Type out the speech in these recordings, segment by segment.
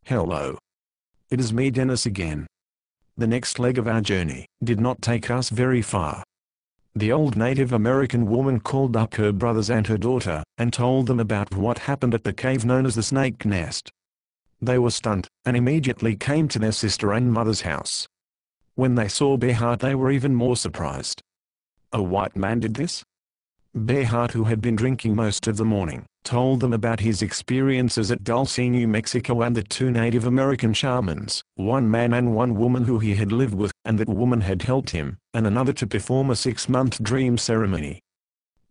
Hello. It is me, Dennis, again. The next leg of our journey did not take us very far. The old Native American woman called up her brothers and her daughter, and told them about what happened at the cave known as the Snake Nest. They were stunned, and immediately came to their sister and mother's house. When they saw Beart, they were even more surprised. A white man did this? Beart, who had been drinking most of the morning, told them about his experiences at Dulce, New Mexico, and the two Native American shamans, one man and one woman who he had lived with, and that woman had helped him, and another to perform a 6-month dream ceremony.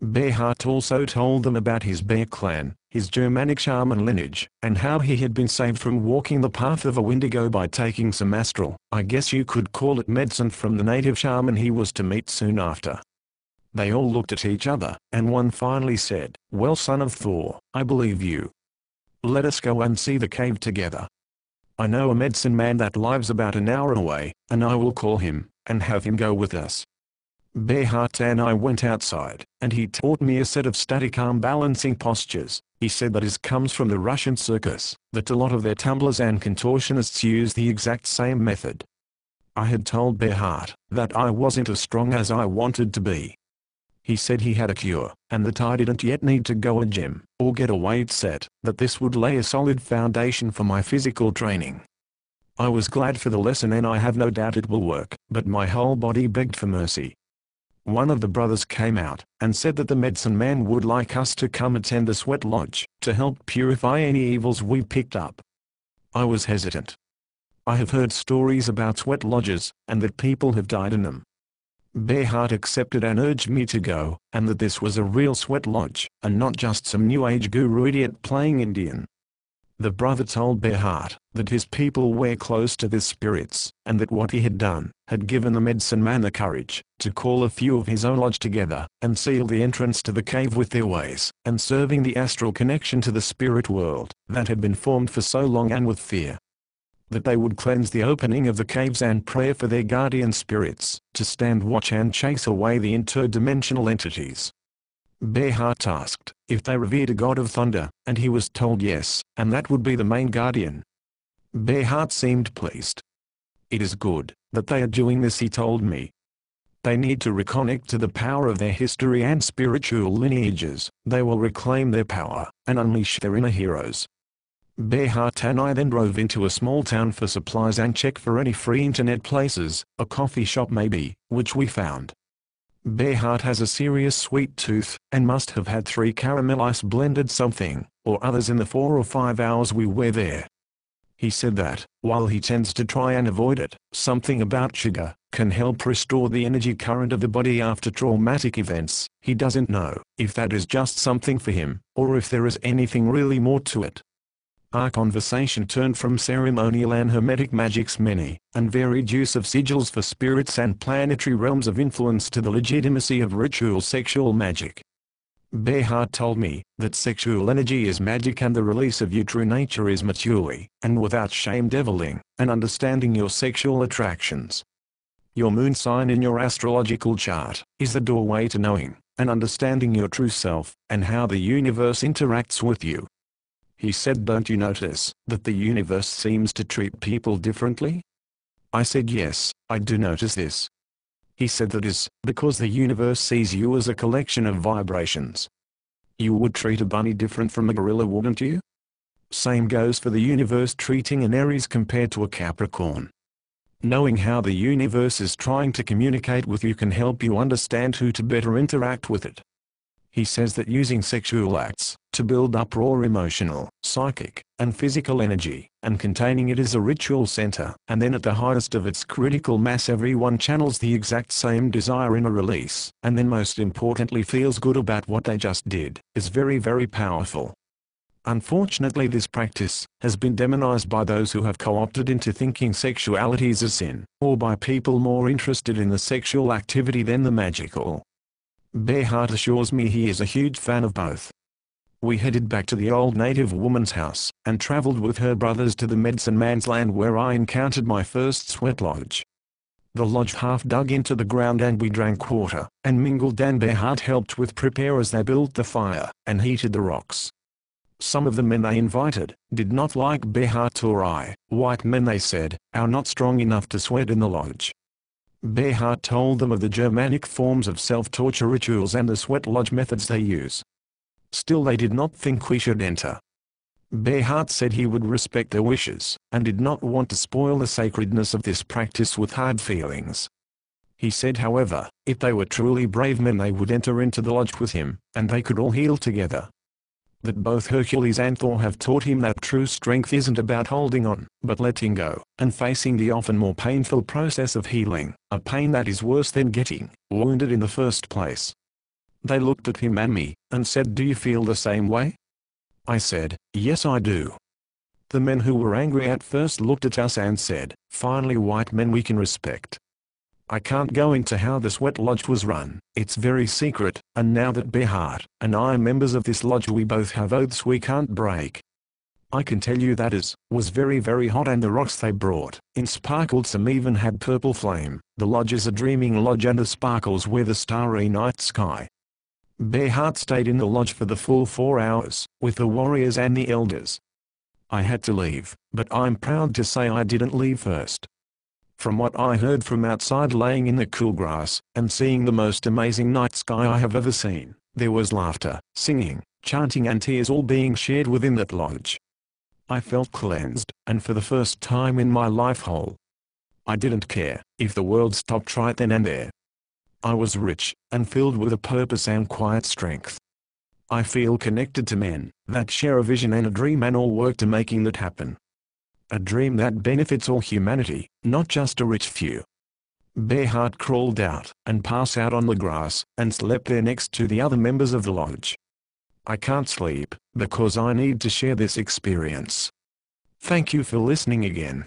Beart also told them about his Bear clan, his Germanic shaman lineage, and how he had been saved from walking the path of a Wendigo by taking some astral, I guess you could call it medicine, from the native shaman he was to meet soon after. They all looked at each other, and one finally said, "Well, son of Thor, I believe you. Let us go and see the cave together. I know a medicine man that lives about an hour away, and I will call him, and have him go with us." Beart and I went outside, and he taught me a set of static arm balancing postures. He said that it comes from the Russian circus, that a lot of their tumblers and contortionists use the exact same method. I had told Beart that I wasn't as strong as I wanted to be. He said he had a cure, and that I didn't yet need to go to a gym, or get a weight set, that this would lay a solid foundation for my physical training. I was glad for the lesson, and I have no doubt it will work, but my whole body begged for mercy. One of the brothers came out, and said that the medicine man would like us to come attend the sweat lodge, to help purify any evils we picked up. I was hesitant. I have heard stories about sweat lodges, and that people have died in them. Beart accepted and urged me to go, and that this was a real sweat lodge, and not just some new age guru idiot playing Indian. The brother told Beart that his people were close to the spirits, and that what he had done had given the medicine man the courage to call a few of his own lodge together, and seal the entrance to the cave with their ways, and serving the astral connection to the spirit world that had been formed for so long, and with fear. That they would cleanse the opening of the caves and pray for their guardian spirits, to stand watch and chase away the interdimensional entities. Beart asked if they revered a god of thunder, and he was told yes, and that would be the main guardian. Beart seemed pleased. "It is good that they are doing this," he told me. "They need to reconnect to the power of their history and spiritual lineages. They will reclaim their power, and unleash their inner heroes." Beart and I then drove into a small town for supplies and checked for any free internet places, a coffee shop maybe, which we found. Beart has a serious sweet tooth, and must have had 3 caramel ice blended something, or others in the 4 or 5 hours we were there. He said that, while he tends to try and avoid it, something about sugar can help restore the energy current of the body after traumatic events. He doesn't know if that is just something for him, or if there is anything really more to it. Our conversation turned from ceremonial and hermetic magic's many and varied use of sigils for spirits and planetary realms of influence to the legitimacy of ritual sexual magic. Beart told me that sexual energy is magic, and the release of your true nature is maturely, and without shame, deviling, and understanding your sexual attractions. Your moon sign in your astrological chart is the doorway to knowing and understanding your true self, and how the universe interacts with you. He said, "Don't you notice that the universe seems to treat people differently?" I said, "Yes, I do notice this." He said, "That is because the universe sees you as a collection of vibrations. You would treat a bunny different from a gorilla, wouldn't you? Same goes for the universe treating an Aries compared to a Capricorn. Knowing how the universe is trying to communicate with you can help you understand who to better interact with it." He says that using sexual acts to build up raw emotional, psychic, and physical energy, and containing it as a ritual center, and then at the highest of its critical mass everyone channels the exact same desire in a release, and then most importantly feels good about what they just did, is very, very powerful. Unfortunately, this practice has been demonized by those who have co-opted into thinking sexuality is a sin, or by people more interested in the sexual activity than the magical. Beart assures me he is a huge fan of both. We headed back to the old native woman's house, and traveled with her brothers to the medicine man's land, where I encountered my first sweat lodge. The lodge half dug into the ground, and we drank water, and mingled, and Beart helped with prepare as they built the fire, and heated the rocks. Some of the men they invited did not like Beart or I. White men, they said, are not strong enough to sweat in the lodge. Beart told them of the Germanic forms of self-torture rituals and the sweat lodge methods they use. Still they did not think we should enter. Beart said he would respect their wishes, and did not want to spoil the sacredness of this practice with hard feelings. He said, however, if they were truly brave men they would enter into the lodge with him, and they could all heal together. That both Hercules and Thor have taught him that true strength isn't about holding on, but letting go, and facing the often more painful process of healing, a pain that is worse than getting wounded in the first place. They looked at him and me, and said, "Do you feel the same way?" I said, "Yes, I do." The men who were angry at first looked at us and said, "Finally white men we can respect." I can't go into how the sweat lodge was run, it's very secret, and now that Beart and I are members of this lodge we both have oaths we can't break. I can tell you that it was very hot and the rocks they brought in sparkled, some even had purple flame. The lodge is a dreaming lodge and the sparkles were the starry night sky. Beart stayed in the lodge for the full 4 hours, with the warriors and the elders. I had to leave, but I'm proud to say I didn't leave first. From what I heard from outside laying in the cool grass, and seeing the most amazing night sky I have ever seen, there was laughter, singing, chanting and tears all being shared within that lodge. I felt cleansed, and for the first time in my life whole. I didn't care if the world stopped right then and there. I was rich, and filled with a purpose and quiet strength. I feel connected to men that share a vision and a dream and all work to making that happen. A dream that benefits all humanity, not just a rich few. Beart crawled out and passed out on the grass and slept there next to the other members of the lodge. I can't sleep because I need to share this experience. Thank you for listening again.